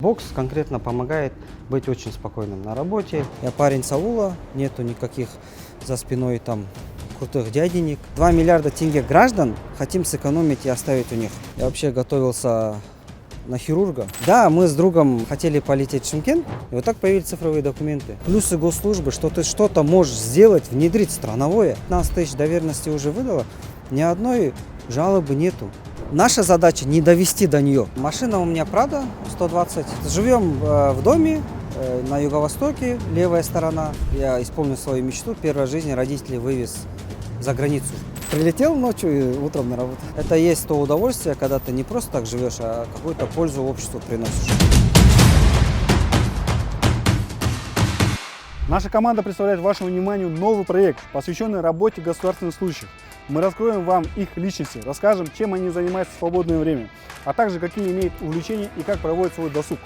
Бокс конкретно помогает быть очень спокойным на работе. Я парень с аула, нету никаких за спиной там крутых дяденек. 2 миллиарда тенге граждан хотим сэкономить и оставить у них. Я вообще готовился на хирурга. Да, мы с другом хотели полететь в Шымкент, и вот так появились цифровые документы. Плюсы госслужбы, что ты что-то можешь сделать, внедрить страновое. 15 тысяч доверенности уже выдало, ни одной жалобы нету. Наша задача не довести до нее. Машина у меня Prado 120. Живем в доме на юго-востоке, левая сторона. Я исполнил свою мечту. Первой в жизни родителей вывез за границу. Прилетел ночью и утром на работу. Это есть то удовольствие, когда ты не просто так живешь, а какую-то пользу обществу приносишь. Наша команда представляет вашему вниманию новый проект, посвященный работе государственных служащих. Мы раскроем вам их личности, расскажем, чем они занимаются в свободное время, а также какие имеют увлечения и как проводят свой досуг.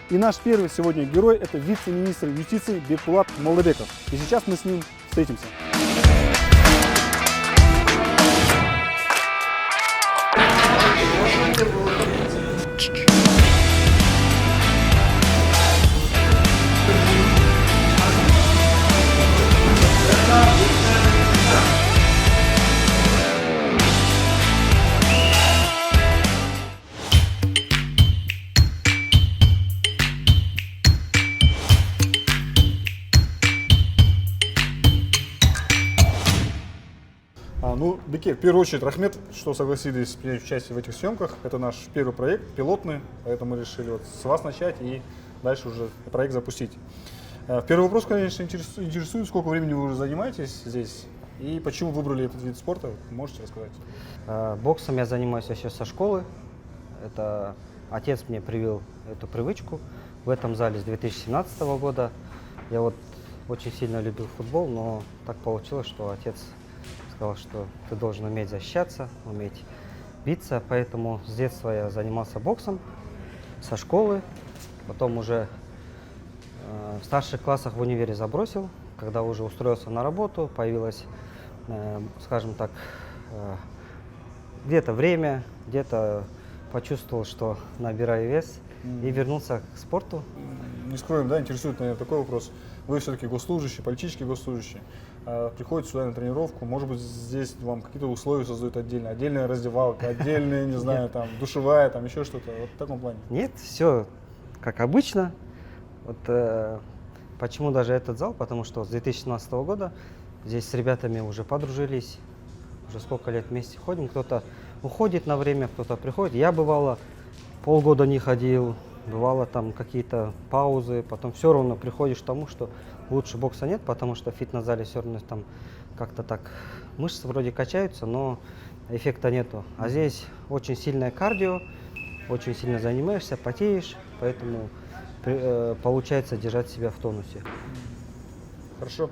И наш первый сегодня герой – это вице-министр юстиции Бекбулат Молдабеков. И сейчас мы с ним встретимся. Беке, в первую очередь, Рахмет, что согласились принять участие в этих съемках. Это наш первый проект, пилотный, поэтому мы решили с вас начать и дальше уже проект запустить. Первый вопрос, конечно, интересует, сколько времени вы уже занимаетесь здесь и почему выбрали этот вид спорта, можете рассказать? Боксом я занимаюсь еще со школы. Это отец мне привил эту привычку в этом зале с 2017 года. Я вот очень сильно любил футбол, но так получилось, что отец сказал, что ты должен уметь защищаться, уметь биться, поэтому с детства я занимался боксом, со школы, потом уже в старших классах в универе забросил, когда уже устроился на работу, появилось, скажем так, где-то время, где-то почувствовал, что набираю вес и вернулся к спорту. Не скроем, да, интересует, наверное, такой вопрос. Вы все-таки госслужащий, политический госслужащий, приходите сюда на тренировку, может быть, здесь вам какие-то условия создают отдельная раздевалка, отдельная, не знаю, там, душевая, там, еще что-то, вот в таком плане? Нет, все как обычно. Вот почему даже этот зал, потому что с 2017 года здесь с ребятами уже подружились, уже сколько лет вместе ходим, кто-то уходит на время, кто-то приходит. Я бывало полгода не ходил, бывало там какие-то паузы, потом все равно приходишь к тому, что лучше бокса нет, потому что в фитнес-зале все равно там как-то так мышцы вроде качаются, но эффекта нету. А здесь очень сильное кардио, очень сильно занимаешься, потеешь, поэтому получается держать себя в тонусе. Хорошо.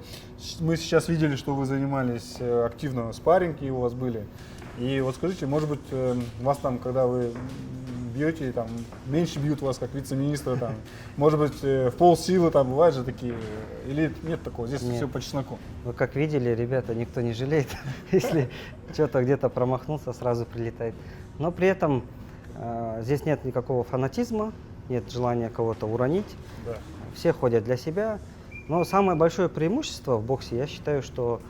Мы сейчас видели, что вы занимались активно, спарринги у вас были. И вот скажите, может быть, вас там, когда вы бьете, там, меньше бьют вас, как вице-министра, там, может быть, в полсилы, там, бывают же такие, или нет такого, здесь нет. Все по чесноку? Вы как видели, ребята, никто не жалеет, если что-то где-то промахнулся, сразу прилетает. Но при этом здесь нет никакого фанатизма, нет желания кого-то уронить, Да. Все ходят для себя. Но самое большое преимущество в боксе, я считаю, что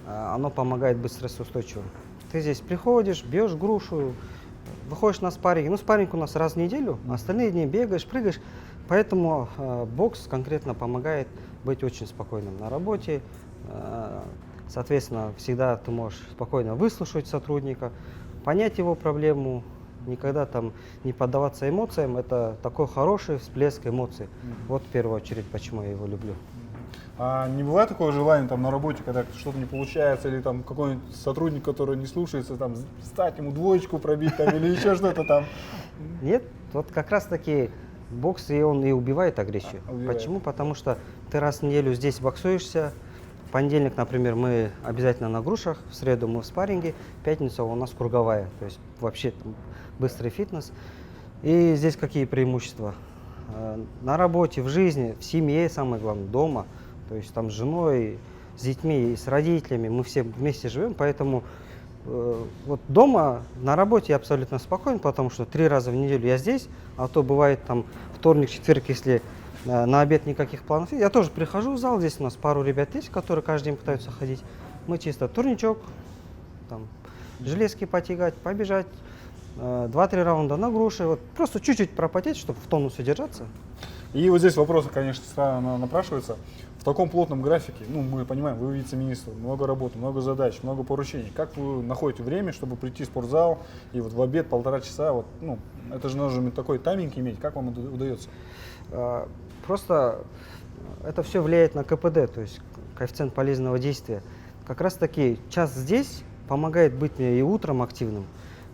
оно помогает быть стрессоустойчивым. Ты здесь приходишь, бьешь грушу, выходишь на спарринг. Ну, спарринг у нас раз в неделю, а остальные дни бегаешь, прыгаешь. Поэтому бокс конкретно помогает быть очень спокойным на работе. Соответственно, всегда ты можешь спокойно выслушать сотрудника, понять его проблему, никогда там не поддаваться эмоциям. Это такой хороший всплеск эмоций. Вот в первую очередь, почему я его люблю. А не бывает такого желания там на работе, когда что-то не получается, или там какой-нибудь сотрудник, который не слушается, там, встать ему двоечку пробить, там, или еще что-то там? Нет, вот как раз таки бокс, и он и убивает агрессию. Убивает. Почему? Потому что ты раз в неделю здесь боксуешься. В понедельник, например, мы обязательно на грушах, в среду мы в спарринге, в пятницу у нас круговая, то есть вообще там быстрый фитнес. И здесь какие преимущества? На работе, в жизни, в семье, самое главное, дома, то есть там с женой, с детьми и с родителями, мы все вместе живем, поэтому Вот дома, на работе я абсолютно спокоен, потому что 3 раза в неделю я здесь, а то бывает там вторник, четверг, если на обед никаких планов нет. Я тоже прихожу в зал, здесь у нас пару ребят есть, которые каждый день пытаются ходить. Мы чисто турничок, там, железки потягать, побежать, 2-3 раунда на груши, вот просто чуть-чуть пропотеть, чтобы в тонусе держаться. И вот здесь вопросы, конечно, сразу напрашиваются. В таком плотном графике, ну, мы понимаем, вы вице-министр, много работы, много задач, много поручений. Как вы находите время, чтобы прийти в спортзал и вот в обед 1,5 часа, вот, ну, это же нужно такой тайминг иметь, как вам это удается? Просто это все влияет на КПД, то есть коэффициент полезного действия. Как раз таки час здесь помогает быть мне и утром активным.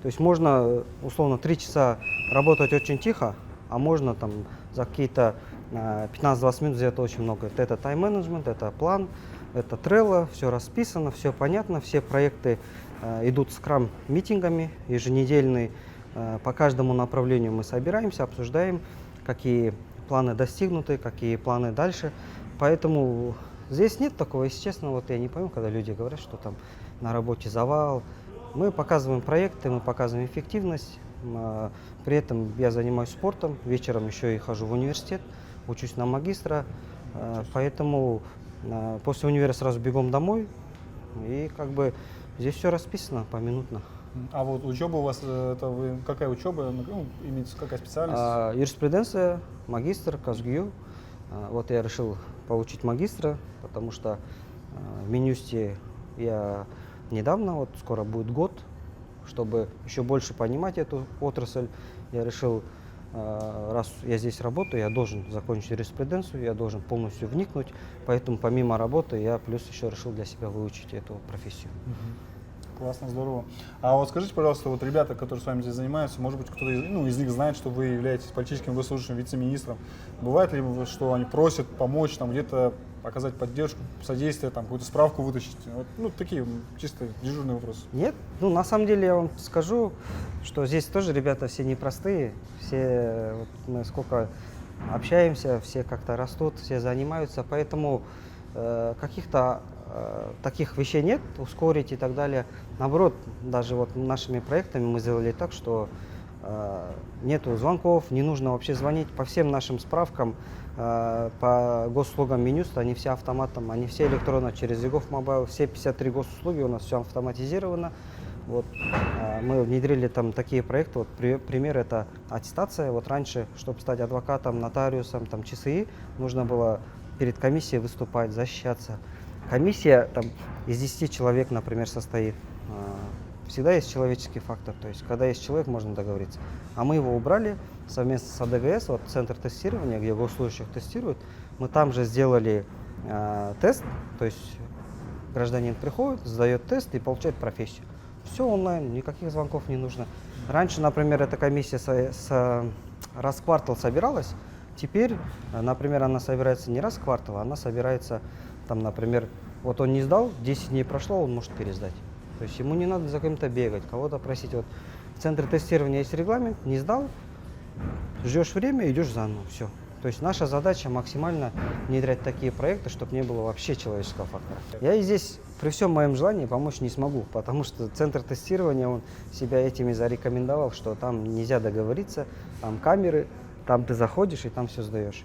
То есть можно, условно, 3 часа работать очень тихо, а можно там за какие-то 15-20 минут сделать очень много. Это тайм-менеджмент, это план, это Trello, все расписано, все понятно, все проекты идут скрам-митингами еженедельные. По каждому направлению мы собираемся, обсуждаем, какие планы достигнуты, какие планы дальше. Поэтому здесь нет такого, если честно, вот я не пойму, когда люди говорят, что там на работе завал. Мы показываем проекты, мы показываем эффективность. При этом я занимаюсь спортом, вечером еще и хожу в университет, учусь на магистра. Поэтому после универа сразу бегом домой. И как бы здесь все расписано поминутно. А вот учеба у вас, это вы, какая учеба, ну, имеется какая специальность? Юриспруденция, магистр, КАЗГЮ. Вот я решил получить магистра, потому что в Минюсте я недавно, вот скоро будет год, чтобы еще больше понимать эту отрасль. Я решил, раз я здесь работаю, я должен закончить юриспруденцию, я должен полностью вникнуть. Поэтому помимо работы я плюс еще решил для себя выучить эту профессию. Классно, здорово. А вот скажите, пожалуйста, вот ребята, которые с вами здесь занимаются, может быть, кто-то из них знает, что вы являетесь политическим госслужащим, вице-министром. Бывает ли, что они просят помочь, там, где-то оказать поддержку, содействие, там, какую-то справку вытащить? Вот, ну, такие чисто дежурные вопросы. Нет, ну на самом деле я вам скажу, что здесь тоже ребята все непростые, все вот, мы сколько общаемся, все как-то растут, все занимаются, поэтому каких-то таких вещей нет, ускорить и так далее. Наоборот, даже вот нашими проектами мы сделали так, что нету звонков, не нужно вообще звонить по всем нашим справкам, по госуслугам Минюста, они все автоматом, они все электронно через ЕГОВ Мобайл, все 53 госуслуги у нас все автоматизировано. Вот, мы внедрили там такие проекты, вот пример это аттестация. Вот раньше, чтобы стать адвокатом, нотариусом, там ЧСИ, нужно было перед комиссией выступать, защищаться. Комиссия там, из 10 человек, например, состоит. Всегда есть человеческий фактор, то есть когда есть человек, можно договориться. А мы его убрали совместно с АДГС, вот центр тестирования, где госслужащих тестируют. Мы там же сделали тест, то есть гражданин приходит, сдает тест и получает профессию. Все онлайн, никаких звонков не нужно. Раньше, например, эта комиссия раз в квартал собиралась, теперь, например, она собирается не раз в квартал, она собирается, там, например, вот он не сдал, 10 дней прошло, он может пересдать. То есть ему не надо за кем-то бегать, кого-то просить. Вот в центре тестирования есть регламент, не сдал, ждешь время, идешь заново, все. То есть наша задача максимально внедрять такие проекты, чтобы не было вообще человеческого фактора. Я и здесь при всем моем желании помочь не смогу, потому что центр тестирования, он себя этими зарекомендовал, что там нельзя договориться, там камеры, там ты заходишь и там все сдаешь.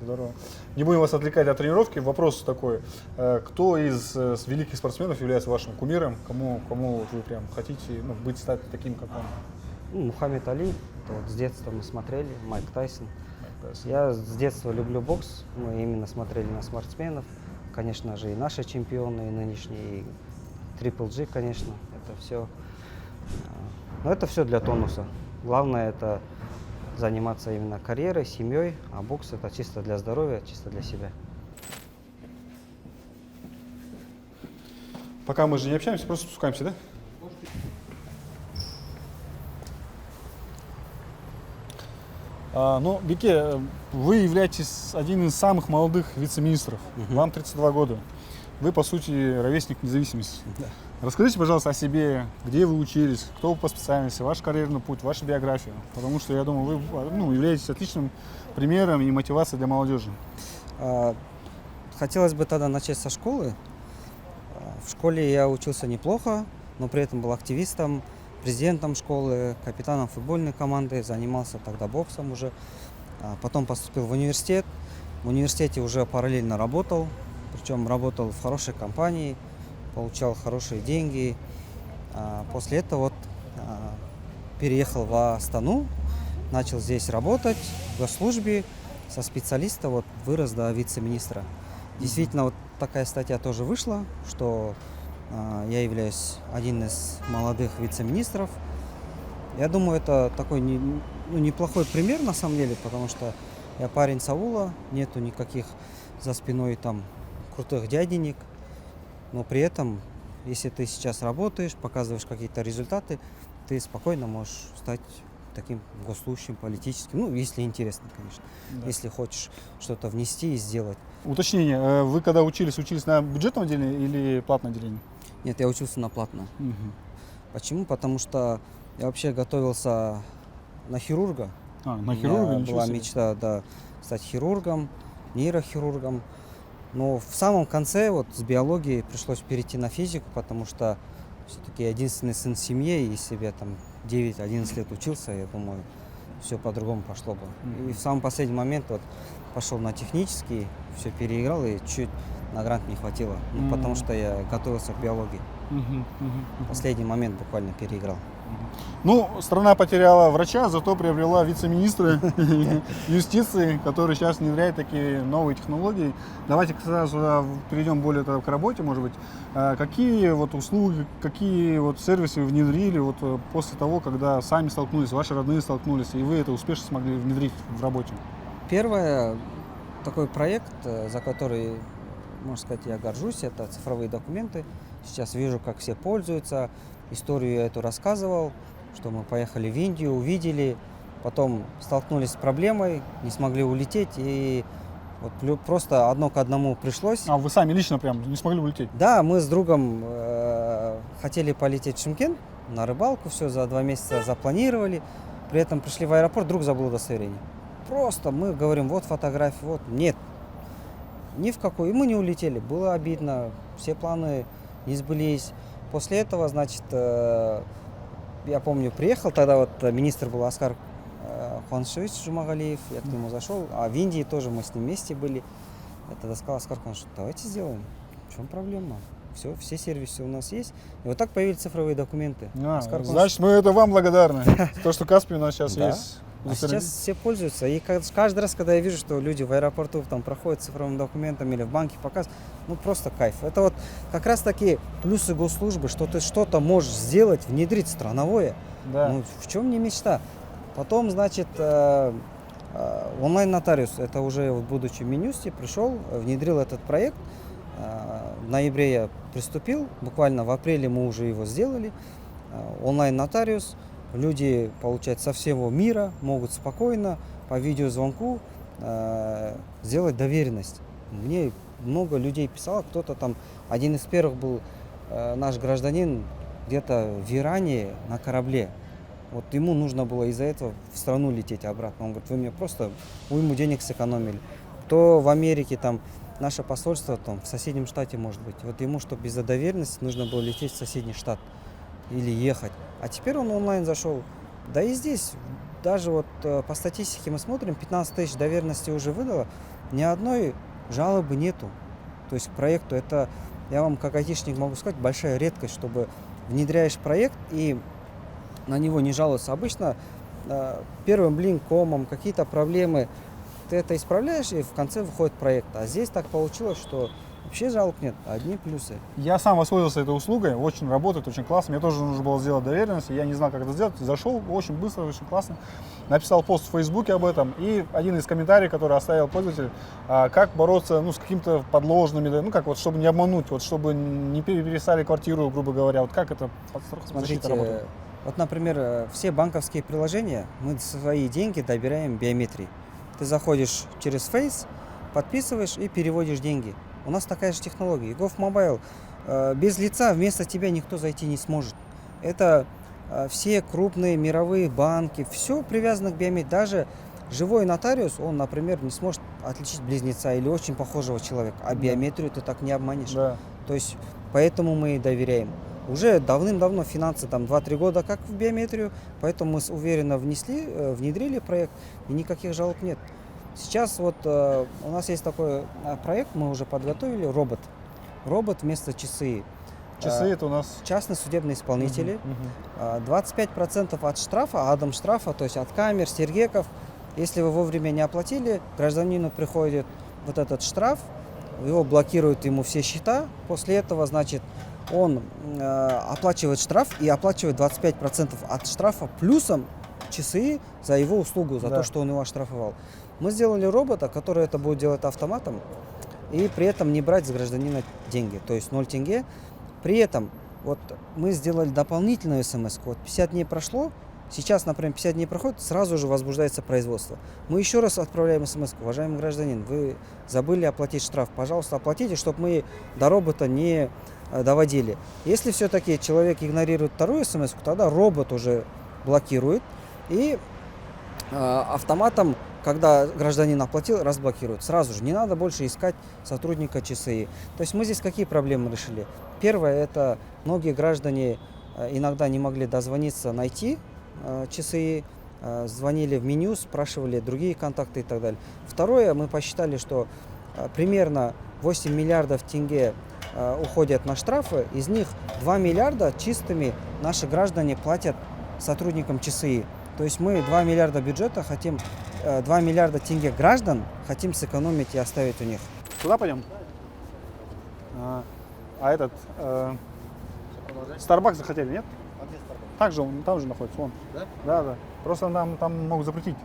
Здорово. Не будем вас отвлекать от тренировки. Вопрос такой. Кто из великих спортсменов является вашим кумиром? Кому вы прям хотите стать таким, как он? Ну, Мухаммед Али, это вот с детства мы смотрели, Майк Тайсон. Я с детства люблю бокс, мы именно смотрели на спортсменов. Конечно же, и наши чемпионы, и нынешние, и Triple G, конечно, это все. Но это все для тонуса. Главное это заниматься именно карьерой, семьей, а бокс это чисто для здоровья, чисто для себя. Пока мы же не общаемся, просто спускаемся, да? Ну, Беке, вы являетесь одним из самых молодых вице-министров. Вам 32 года. Вы, по сути, ровесник независимости. Да. Расскажите, пожалуйста, о себе, где вы учились, кто вы по специальности, ваш карьерный путь, ваша биография. Потому что, я думаю, вы являетесь отличным примером и мотивацией для молодежи. Хотелось бы тогда начать со школы. В школе я учился неплохо, но при этом был активистом, президентом школы, капитаном футбольной команды, занимался тогда боксом уже. Потом поступил в университет. В университете уже параллельно работал, причем работал в хорошей компании, получал хорошие деньги. После этого вот переехал в Астану, начал здесь работать в госслужбе, со специалиста вот вырос до вице-министра. Действительно, вот такая статья тоже вышла, что я являюсь один из молодых вице-министров. Я думаю, это такой неплохой пример на самом деле, потому что я парень с аула, нету никаких за спиной там крутых дяденек, но при этом, если ты сейчас работаешь, показываешь какие-то результаты, ты спокойно можешь стать таким госслужащим, политическим, ну, если интересно, конечно, Да. если хочешь что-то внести и сделать. Уточнение, вы когда учились на бюджетном отделении или платном отделении? Нет, я учился на платно. Мгм. Почему? Потому что я вообще готовился на хирурга. На У хирурга, меня ничего была себе. мечта, да, стать хирургом, нейрохирургом. Но в самом конце вот с биологии пришлось перейти на физику, потому что все-таки я единственный сын в семье, и если бы я там 9-11 лет учился, я думаю, все по-другому пошло бы. Мгм. И в самый последний момент вот пошел на технический, все переиграл, и чуть на грант не хватило, ну, потому Мгм. что я готовился к биологии. Мгм, мгм, мгм. Последний момент буквально переиграл. Ну, страна потеряла врача, зато приобрела вице-министра юстиции, который сейчас внедряет такие новые технологии. Давайте сразу перейдем более к работе, может быть. Какие вот услуги, какие вот сервисы вы внедрили вот после того, когда сами столкнулись, ваши родные столкнулись, и вы это успешно смогли внедрить в работе? Первое, такой проект, за который, можно сказать, я горжусь, это цифровые документы. Сейчас вижу, как все пользуются. Историю я эту рассказывал, что мы поехали в Индию, увидели, потом столкнулись с проблемой, не смогли улететь, и вот просто одно к одному пришлось. А вы сами лично прям не смогли улететь? Да, мы с другом хотели полететь в Шымкент на рыбалку, все за 2 месяца запланировали, при этом пришли в аэропорт, друг забыл удостоверение. Просто мы говорим, вот фотография, вот, нет, ни в какую, и мы не улетели, было обидно, все планы не сбылись. После этого, значит, я помню, приехал, тогда вот министр был Аскар Куанышевич Жумагалиев, я к нему зашел, а в Индии тоже мы с ним вместе были. Я тогда сказал: Аскар Куанышевич, давайте сделаем, в чем проблема? Все сервисы у нас есть. И вот так появились цифровые документы. Оскар Куанышевич- Значит, мы это вам благодарны. То, что Каспий у нас сейчас Да. есть. А сейчас все пользуются. И каждый раз, когда я вижу, что люди в аэропорту там проходят цифровым документом или в банке показывают, ну просто кайф. Это вот как раз таки плюсы госслужбы, что ты что-то можешь сделать, внедрить страновое. Да. Ну, в чем не мечта? Потом, значит, онлайн-нотариус, это уже вот, будучи в Минюсте, пришел, внедрил этот проект. В ноябре я приступил, буквально в апреле мы уже его сделали. Онлайн-нотариус. Люди, получается, со всего мира могут спокойно по видеозвонку сделать доверенность. Мне много людей писало, кто-то там, один из первых был наш гражданин где-то в Иране на корабле. Вот ему нужно было из-за этого в страну лететь обратно. Он говорит, вы мне просто уйму денег сэкономили. Кто в Америке, там, наше посольство там, в соседнем штате, может быть. Вот ему, чтобы без доверенности, нужно было лететь в соседний штат или ехать. А теперь он онлайн зашел. Да и здесь, даже вот по статистике мы смотрим, 15 тысяч доверенности уже выдало, ни одной жалобы нету. То есть к проекту это, я вам как айтишник могу сказать, большая редкость, чтобы внедряешь проект и на него не жалуются. Обычно первым блин-комом какие-то проблемы ты это исправляешь, и в конце выходит проект. А здесь так получилось, что вообще жалоб нет, одни плюсы. Я сам воспользовался этой услугой, очень работает, очень классно. Мне тоже нужно было сделать доверенность, я не знал, как это сделать. Зашел очень быстро, очень классно. Написал пост в Фейсбуке об этом, и один из комментариев, который оставил пользователь, как бороться с какими-то подложными, ну как вот, чтобы не обмануть, вот чтобы не переписали квартиру, грубо говоря, вот как это защита работает? Смотрите, вот, например, все банковские приложения, мы свои деньги доверяем биометрии. Ты заходишь через Face, подписываешь и переводишь деньги. У нас такая же технология. GovMobile, без лица вместо тебя никто зайти не сможет. Это все крупные мировые банки, все привязано к биометрии. Даже живой нотариус, он, например, не сможет отличить близнеца или очень похожего человека. А биометрию ты так не обманешь. Да. То есть, поэтому мы и доверяем. Уже давным-давно финансы там 2-3 года как в биометрию, поэтому мы уверенно внедрили проект, и никаких жалоб нет. Сейчас вот у нас есть такой проект, мы уже подготовили, робот. Робот вместо ЧСИ. Часы это у нас... Частные судебные исполнители. Мгм. 25% от штрафа, адом штрафа, то есть от камер, сергеков. Если вы вовремя не оплатили, гражданину приходит вот этот штраф, его блокируют ему все счета. После этого, значит, он оплачивает штраф и оплачивает 25% от штрафа плюсом часы за его услугу, за Да. то, что он его оштрафовал. Мы сделали робота, который это будет делать автоматом и при этом не брать с гражданина деньги, то есть 0 тенге. При этом вот мы сделали дополнительную смс. Вот 50 дней прошло, сейчас, например, 50 дней проходит, сразу же возбуждается производство. Мы еще раз отправляем смс. Уважаемый гражданин, вы забыли оплатить штраф, пожалуйста, оплатите, чтобы мы до робота не доводили. Если все-таки человек игнорирует вторую смс, тогда робот уже блокирует и автоматом, когда гражданин оплатил, разблокирует. Сразу же, не надо больше искать сотрудника ЧСИ. То есть мы здесь какие проблемы решили? Первое, это многие граждане иногда не могли дозвониться, найти ЧСИ, звонили в меню, спрашивали другие контакты и так далее. Второе, мы посчитали, что примерно 8 миллиардов тенге уходят на штрафы, из них 2 миллиарда чистыми наши граждане платят сотрудникам ЧСИ. То есть мы 2 миллиарда бюджета хотим, 2 миллиарда тенге граждан хотим сэкономить и оставить у них. Туда пойдем? А этот... Starbucks захотели, нет? Так же, он там же находится, вон. Да? Да, да. Просто нам там могут запретить.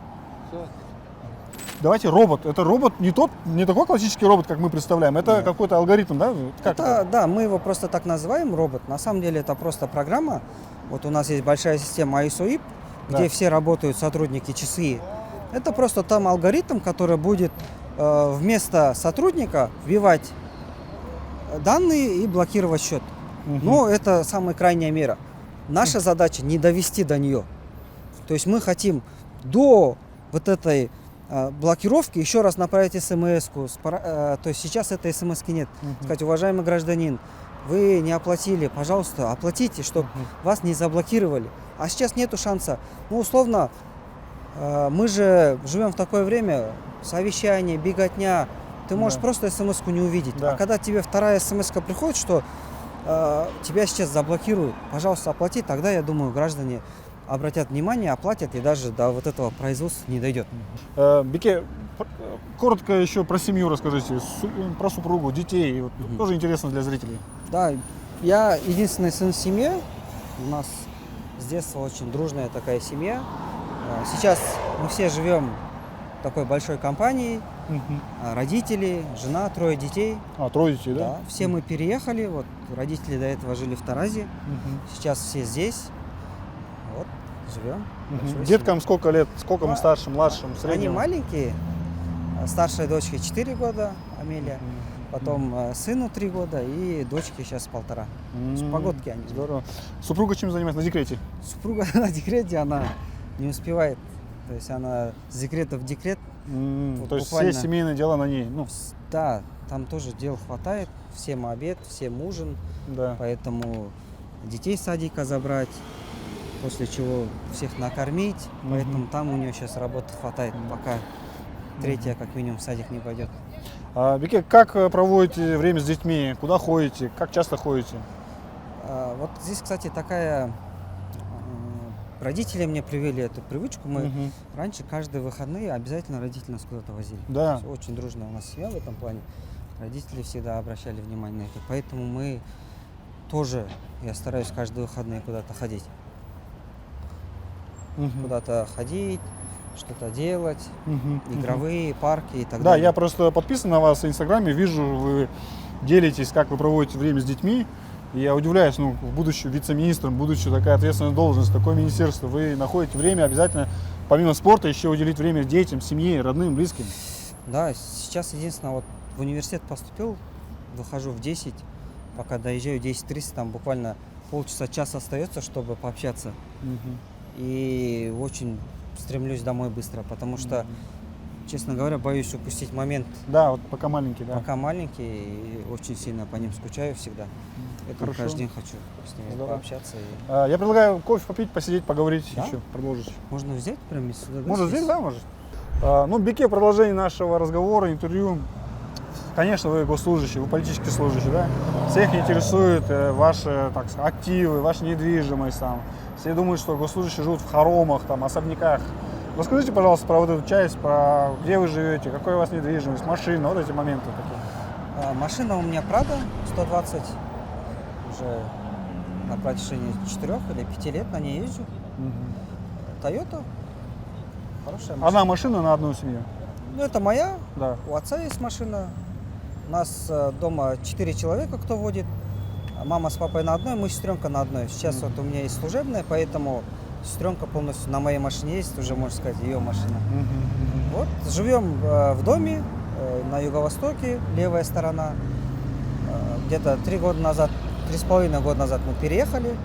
Давайте робот. Это робот не такой классический робот, как мы представляем. Это Нет. какой-то алгоритм, да? Как Это, да, мы его просто так называем, робот. На самом деле это просто программа. Вот у нас есть большая система ISOIP, где Да. все работают сотрудники ЧСИ. Это просто там алгоритм, который будет вместо сотрудника вбивать данные и блокировать счет. Мгм. Но это самая крайняя мера. Наша задача не довести до нее. То есть мы хотим до вот этой блокировки еще раз направить смс-ку. То есть сейчас этой смс-ки нет. Мгм. Сказать: уважаемый гражданин, вы не оплатили, пожалуйста, оплатите, чтобы вас не заблокировали. А сейчас нету шанса. Ну, условно, мы же живем в такое время, совещание, беготня. Ты можешь Да. просто смс-ку не увидеть. Да. А когда тебе вторая смс-ка приходит, что тебя сейчас заблокируют, пожалуйста, оплати, тогда, я думаю, граждане обратят внимание, оплатят и даже до вот этого производства не дойдет. Бике, коротко еще про семью расскажите, про супругу, детей. Вот Мгм. тоже интересно для зрителей. Да, я единственный сын в семье. У нас с детства очень дружная такая семья. Сейчас мы все живем в такой большой компанией. Родители, жена, 3 детей. Трое детей, да? Да, все мы переехали. Вот родители до этого жили в Таразе. Мгм. Сейчас все здесь. Вот, живем. Мгм. Большой Деткам сколько лет? Сколько мы Ну, старшим, младшим, Они средним? маленькие. Старшей дочке 4 года, Амелия. Потом сыну 3 года и дочке сейчас 1,5. Погодки они. Здорово. Супруга чем занимается? На декрете? Супруга на декрете, она не успевает. То есть она с декрета в декрет. Вот То есть буквально. все семейные дела на ней? Ну, Да, там тоже дел хватает. Всем обед, всем ужин. да. Поэтому детей с садика забрать, после чего всех накормить. Мгм. Поэтому там у нее сейчас работы хватает, пока третья как минимум в садик не пойдет. Бике, как проводите время с детьми? Куда ходите? Как часто ходите? Вот здесь, кстати, такая... Родители мне привели эту привычку. Мы Мгм. раньше каждые выходные обязательно родители нас куда-то возили. Да. То есть очень дружная у нас семья в этом плане. Родители всегда обращали внимание на это. Поэтому мы тоже, я стараюсь каждые выходные куда-то ходить. Мгм. Куда-то ходить, что-то делать, Мгм. игровые парки и так Да, далее. я просто подписан на вас в Инстаграме, вижу, вы делитесь, как вы проводите время с детьми. И я удивляюсь, будучи вице-министром, будучи такая ответственная должность, такое министерство, вы находите время обязательно, помимо спорта, еще уделить время детям, семье, родным, близким. Да, сейчас единственное, вот в университет поступил, выхожу в 10, пока доезжаю 10:30, там буквально полчаса-час остается, чтобы пообщаться. И очень стремлюсь домой быстро, потому что, честно говоря, боюсь упустить момент. Да, вот пока маленький, да. Пока маленький, и очень сильно по ним скучаю всегда. Поэтому Хорошо. каждый день хочу с ними Здорово. пообщаться. И... Я предлагаю кофе попить, посидеть, поговорить Да? еще, продолжить. Можно взять прямо сюда? да, Может здесь, да, может? Ну, Беке, продолжение нашего разговора, интервью. Конечно, вы госслужащий, вы политический служащий, да? Всех интересует ваши, так сказать, активы, ваша недвижимость там. Все думают, что госслужащие живут в хоромах, там, особняках. Расскажите, пожалуйста, про вот эту часть, про где вы живете, какая у вас недвижимость, машина, вот эти моменты такие. Машина у меня Prado 120. Уже на протяжении 4 или 5 лет на ней езжу. Toyota. Хорошая машина. Одна машина на одну семью? Ну, это моя. Да. У отца есть машина. У нас дома 4 человека, кто водит. Мама с папой на одной, мы сестренка на одной. Сейчас вот у меня есть служебная, поэтому сестренка полностью на моей машине есть, уже можно сказать, ее машина. Вот, живем в доме на юго-востоке, левая сторона. Где-то 3 года назад, 3,5 года назад мы переехали.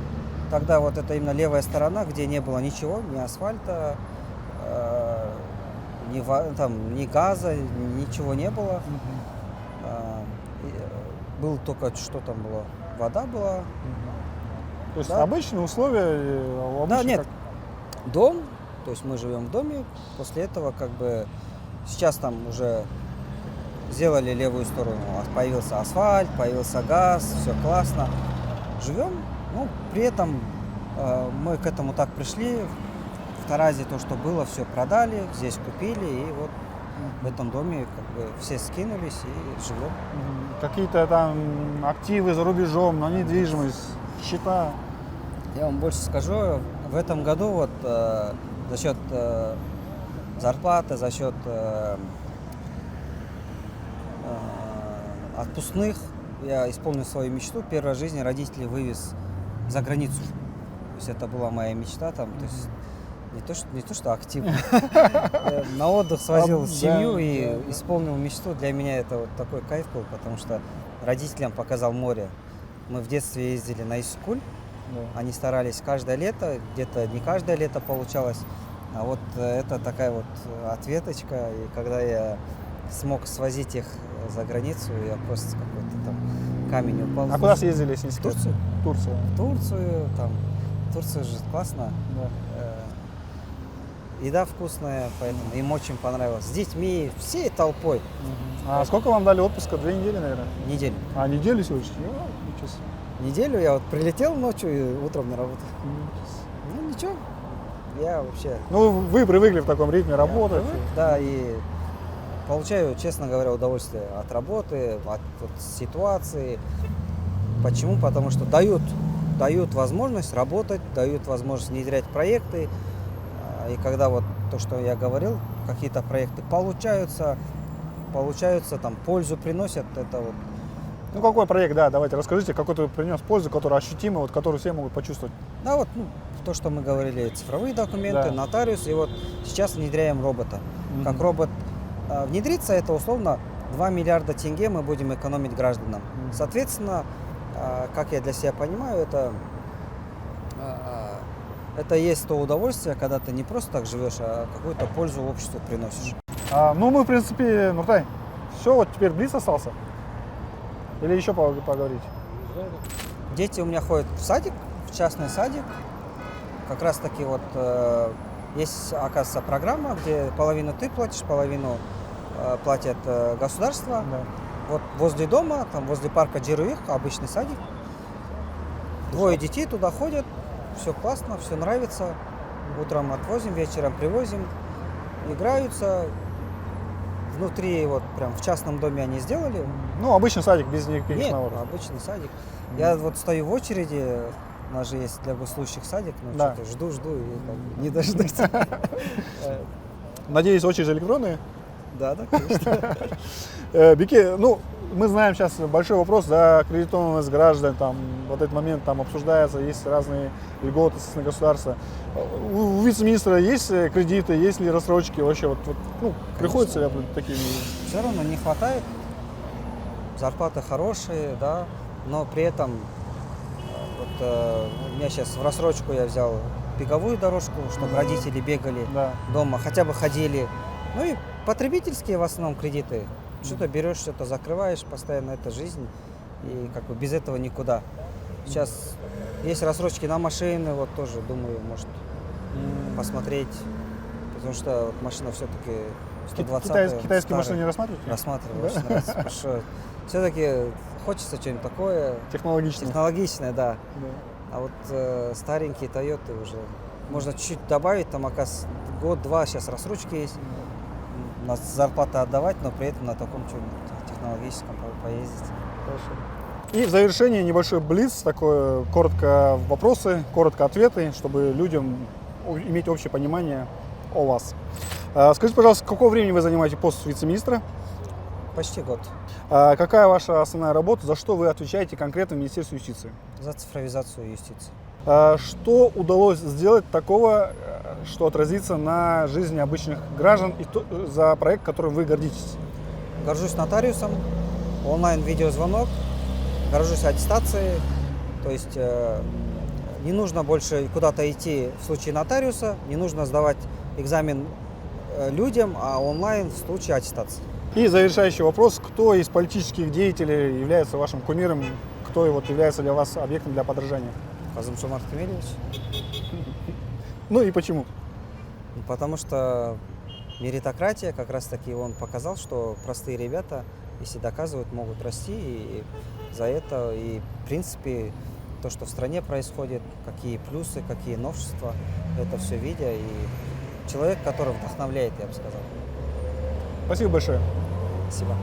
Тогда вот это именно левая сторона, где не было ничего, ни асфальта, ни газа, ничего не было. Был только, что там было, вода была. То есть Да. обычные условия? Да, обычно нет, как? дом, то есть мы живем в доме, после этого как бы сейчас там уже сделали левую сторону, появился асфальт, появился газ, все классно. Живем, ну, при этом мы к этому так пришли, в Таразе то, что было, все продали, здесь купили, и вот в этом доме как бы все скинулись и живем. Какие-то там активы за рубежом, но недвижимость, счета. Я вам больше скажу, в этом году вот за счет зарплаты, за счет отпускных я исполнил свою мечту. Первый раз в жизни родителей вывез за границу. То есть это была моя мечта там. То есть не то, что актив. Я на отдых свозил Да, семью и да. исполнил мечту. Для меня это вот такой кайф был, потому что родителям показал море. Мы в детстве ездили на Иссык-Куль. Они старались каждое лето, где-то не каждое лето получалось. А вот это такая вот ответочка. И когда я смог свозить их за границу, я просто какой-то там камень упал. А куда съездили, если не В секрет? Турцию. Турция. В Турцию, там. Турция же классно. Да. Еда вкусная, поэтому им очень понравилось. С детьми, всей толпой. А сколько вам дали отпуска? 2 недели, наверное? Неделю. А, неделю всего лишь? Ничего себе. Неделю я вот прилетел ночью и утром на работу. Ну ничего, я вообще... Ну, вы привыкли в таком ритме работать. Да, и получаю, честно говоря, удовольствие от работы, от ситуации. Почему? Потому что дают возможность работать, дают возможность внедрять проекты. И когда вот то, что я говорил, какие-то проекты получаются, там пользу приносят, это вот. Ну, какой проект, да, давайте расскажите, какой-то принес пользу, который ощутимый, вот, который все могут почувствовать. Да, вот то, что мы говорили, цифровые документы, Да. нотариус, и вот сейчас внедряем робота. Как робот внедрится, это условно 2 миллиарда тенге мы будем экономить гражданам. Соответственно, как я для себя понимаю, это есть то удовольствие, когда ты не просто так живешь, а какую-то пользу обществу приносишь. Ну, мы, в принципе, Нуртай, все, вот теперь блиц остался. Или еще поговорить? Дети у меня ходят в садик, в частный садик. Как раз таки вот есть, оказывается, программа, где половину ты платишь, половину платят государство. Да. Вот возле дома, там возле парка Джируих, обычный садик. 2 детей туда ходят, все классно, все нравится. Утром отвозим, вечером привозим, играются. Внутри, вот прям в частном доме они сделали. Ну, обычный садик, без никаких Нет, наводов. обычный садик. Я вот стою в очереди, у нас же есть для госслужащих садик, но Да. что-то жду и как бы не дождусь. Надеюсь, очереди электронные? Да, конечно. Беке, ну, мы знаем сейчас большой вопрос за аккредитованность граждан, там, вот этот момент там обсуждается, есть разные льготы, естественно, государства. У вице-министра есть кредиты, есть ли рассрочки вообще, ну, приходится ли такими? Все равно не хватает. Зарплаты хорошие, да, но при этом у меня сейчас в рассрочку я взял беговую дорожку, чтобы родители бегали Да. дома, хотя бы ходили. Ну и потребительские в основном кредиты. Что-то берешь, что-то закрываешь, постоянно это жизнь. И как бы без этого никуда. Сейчас есть рассрочки на машины, вот тоже, думаю, может посмотреть. Потому что вот машина все-таки 120 Китайские машины не рассматриваете? рассматриваю, очень нравится, потому что все-таки хочется что-нибудь такое Технологичные. технологичное, да. Да. А вот старенькие Тойоты уже можно чуть-чуть добавить, там, оказывается, год-два сейчас рассрочки есть, на зарплату отдавать, но при этом на таком чем-нибудь технологическом поездить. Хорошо. И в завершение небольшой блиц, такое коротко вопросы, коротко ответы, чтобы людям иметь общее понимание о вас. Скажите, пожалуйста, какого времени вы занимаете пост вице-министра? Почти год. Какая ваша основная работа, за что вы отвечаете конкретно в Министерстве юстиции? За цифровизацию юстиции. Что удалось сделать такого, что отразится на жизни обычных граждан и за проект, которым вы гордитесь? Горжусь нотариусом, онлайн-видеозвонок, горжусь аттестацией, то есть не нужно больше куда-то идти в случае нотариуса, не нужно сдавать экзамен людям, а онлайн в случае аттестации. И завершающий вопрос, кто из политических деятелей является вашим кумиром, кто является для вас объектом для подражания? Касым-Жомарт Кемелевич. Ну и почему? Потому что меритократия, как раз таки он показал, что простые ребята, если доказывают, могут расти, и за это, и в принципе, то, что в стране происходит, какие плюсы, какие новшества, это все видя, и человек, который вдохновляет, я бы сказал. Спасибо большое. Спасибо.